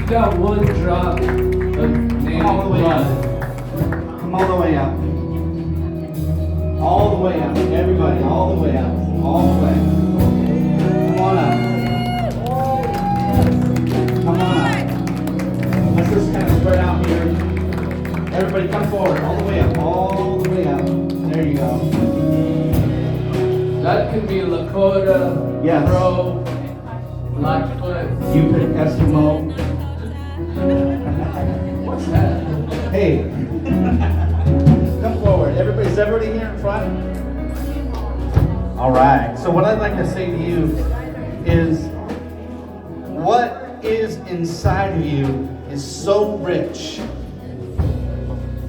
got one drop of native all the way blood. up. Come all the way up. All the way up. Everybody, all the way up. All the way. Come on up. Come on up. Let's just kind of spread out here. Everybody come forward. All the way up. All the way up. There you go. That could be Lakota, Yes. Crow, Blackfoot. You pick Eskimo. What's that? Hey. Come forward. Is everybody here in front? All right. So what I'd like to say to you is what is inside of you is so rich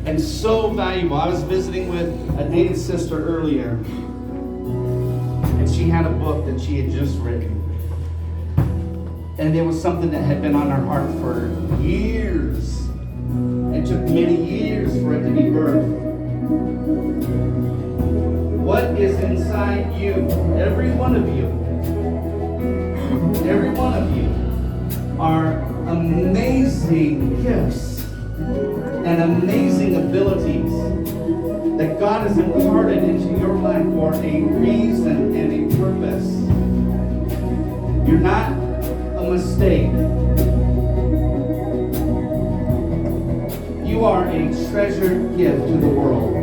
and so valuable. I was visiting with a native sister earlier, and she had a book that she had just written. And it was something that had been on her heart for years. It took many years for it to be birthed. What is inside you, every one of you, are amazing gifts and amazing abilities that God has imparted into your life for a reason and a purpose. You're not a mistake. You are a treasured gift to the world.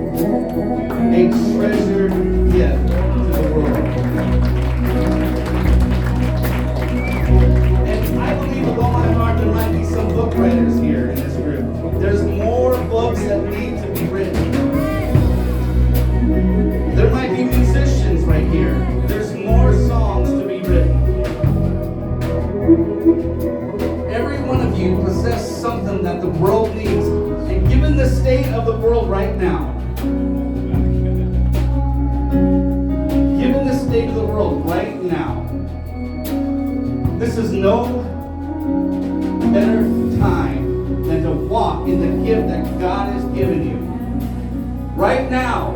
A treasured gift to the world. And I believe with all my heart there might be some book writers here in this group. There's more books that need to be written. There might be musicians right here. There's more songs to be written. Every one of you possess something that the world needs. And given the state of the world right now, this is no better time than to walk in the gift that God has given you. Right now.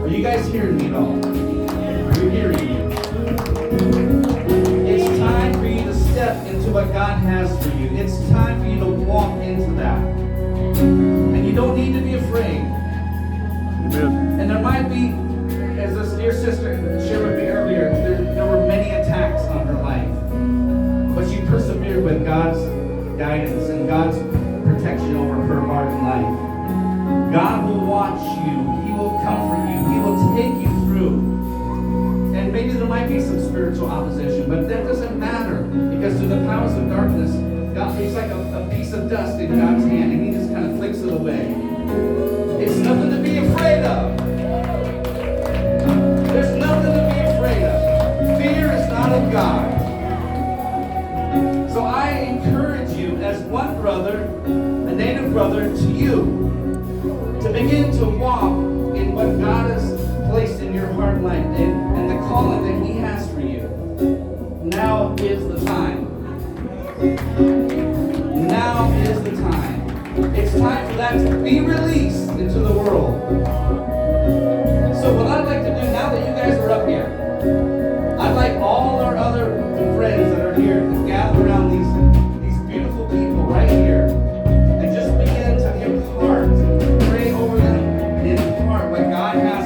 Are you guys hearing me at all? Are you hearing me? It's time for you to step into what God has for you. It's time for you to walk into that. And you don't need to be afraid. Amen. And there might be, as this dear sister shared with me earlier, there were many attacks on her life. But she persevered with God's guidance and God's protection over her heart and life. God will watch you. He will comfort you. He will take you through. And maybe there might be some spiritual opposition, but that doesn't matter. Because through the powers of darkness, God, it's like a piece of dust in God's hand, and He just kind of flicks it away. It's nothing to be afraid of. There's nothing to be afraid of. Fear is not of God. So I encourage you as one brother, a native brother, to you, to begin to walk in what God has placed in your heart and life and the calling that He has for you. Now is the time. Now is the time. It's time for that to be released into the world. So what I'd like to do now that you guys are up here, I'd like all our other friends that are here to gather around these beautiful people right here and just begin to impart, pray over them and impart what God has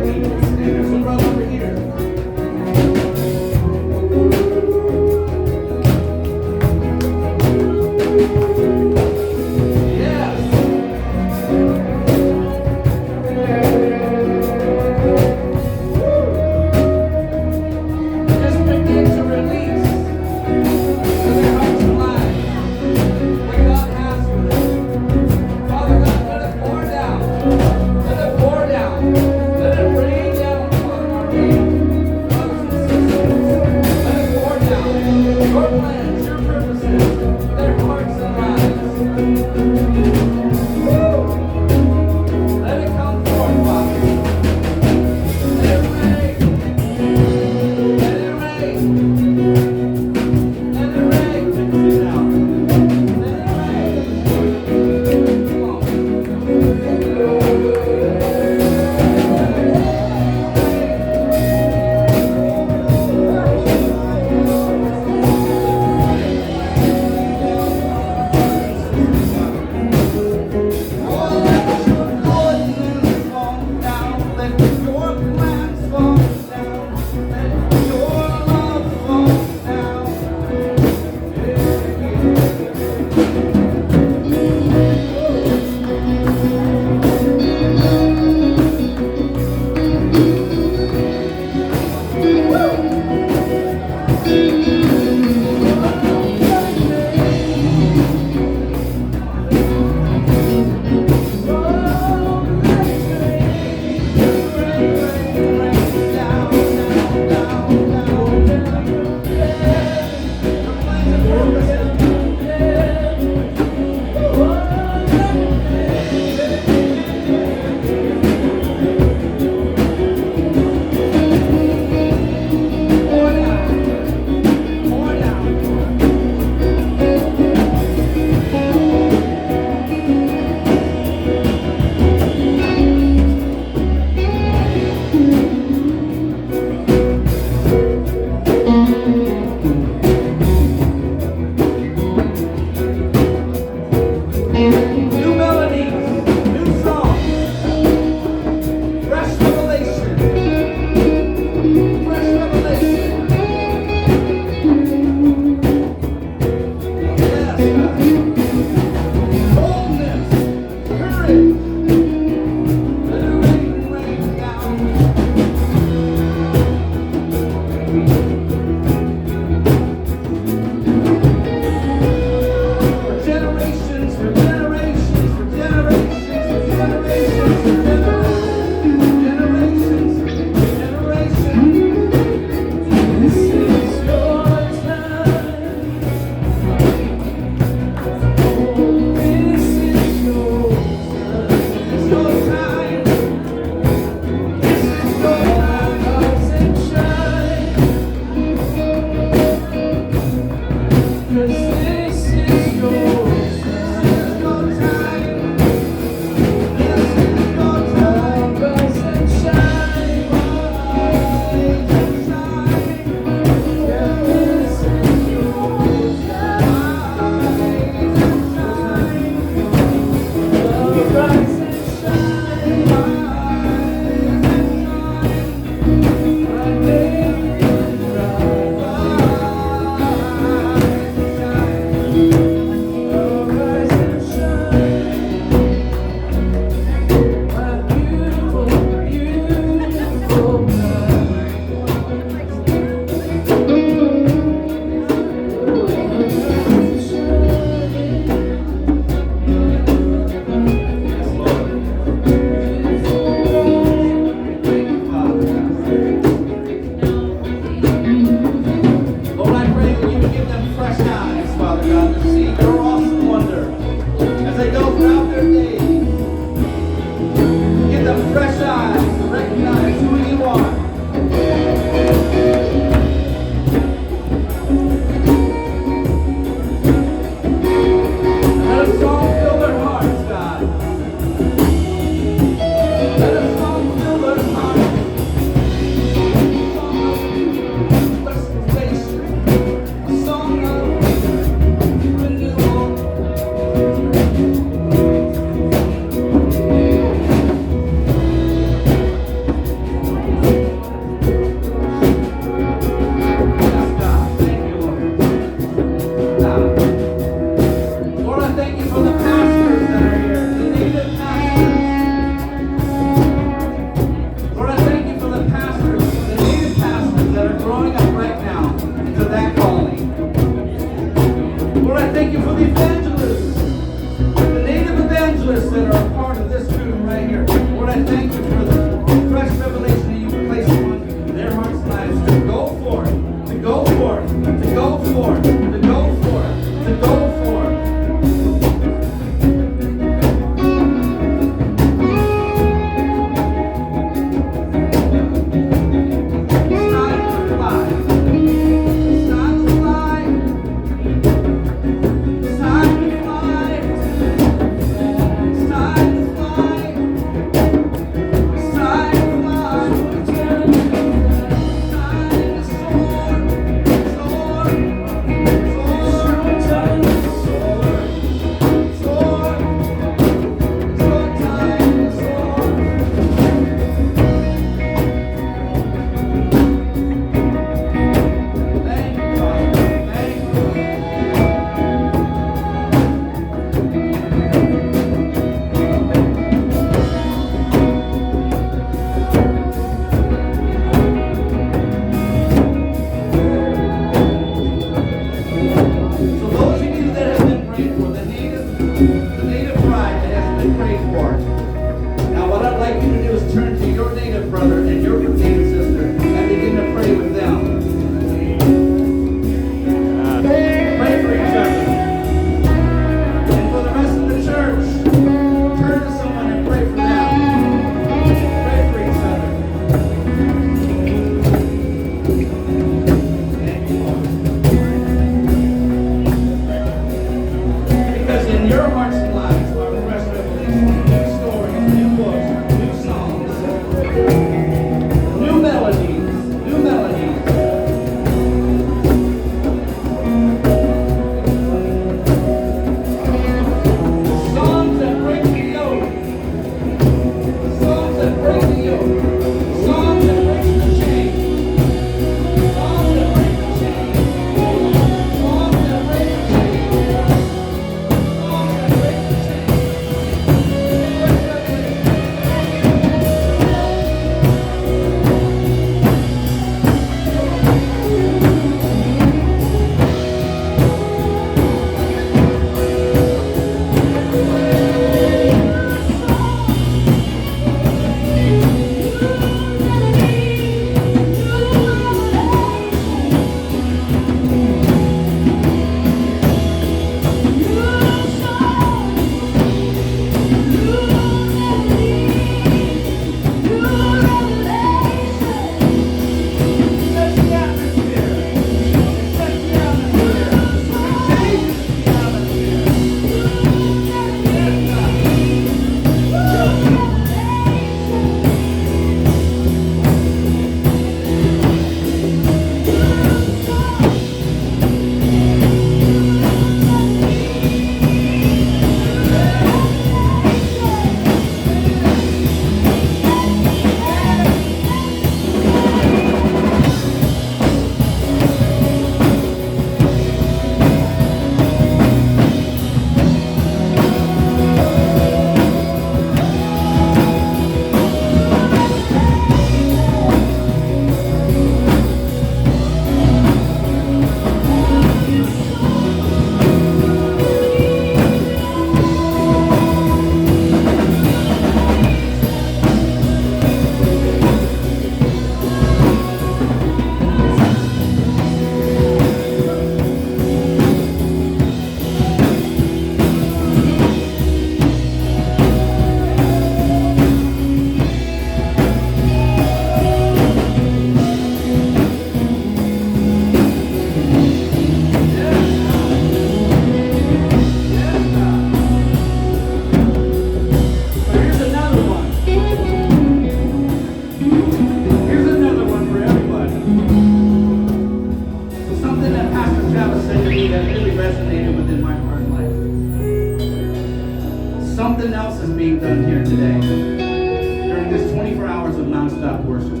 stop worship.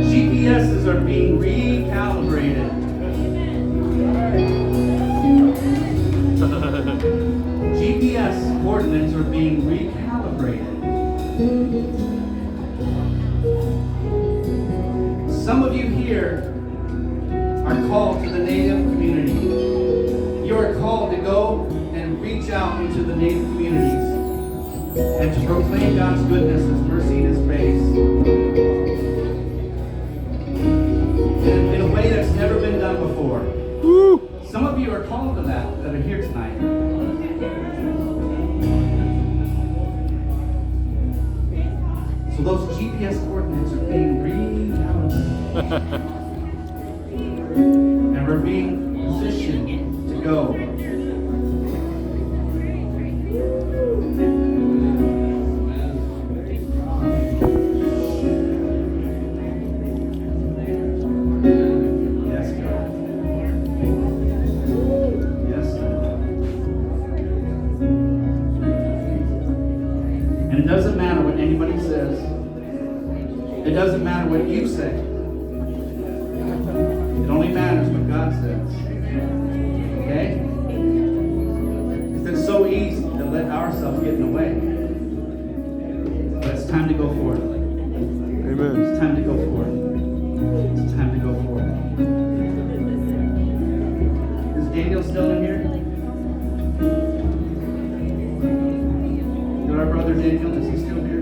GPSs are being recalibrated. GPS coordinates are being recalibrated. Some of you here are called to the native community. You are called to go and reach out into the native communities and to proclaim God's goodness, His mercy, and His grace in a way that's never been done before. Woo! Some of you are called to that are here tonight. So those GPS coordinates are being recalibrated. And we're being positioned to go. Yes, God. Yes, God. And it doesn't matter what anybody says. It doesn't matter what you say. It only matters what God says. Okay? Because it's so easy to let ourselves get in the way. But it's time to go for it. Amen. It's time to go for it. It's time to go for it. Is Daniel still in here? Is our brother Daniel, is he still here?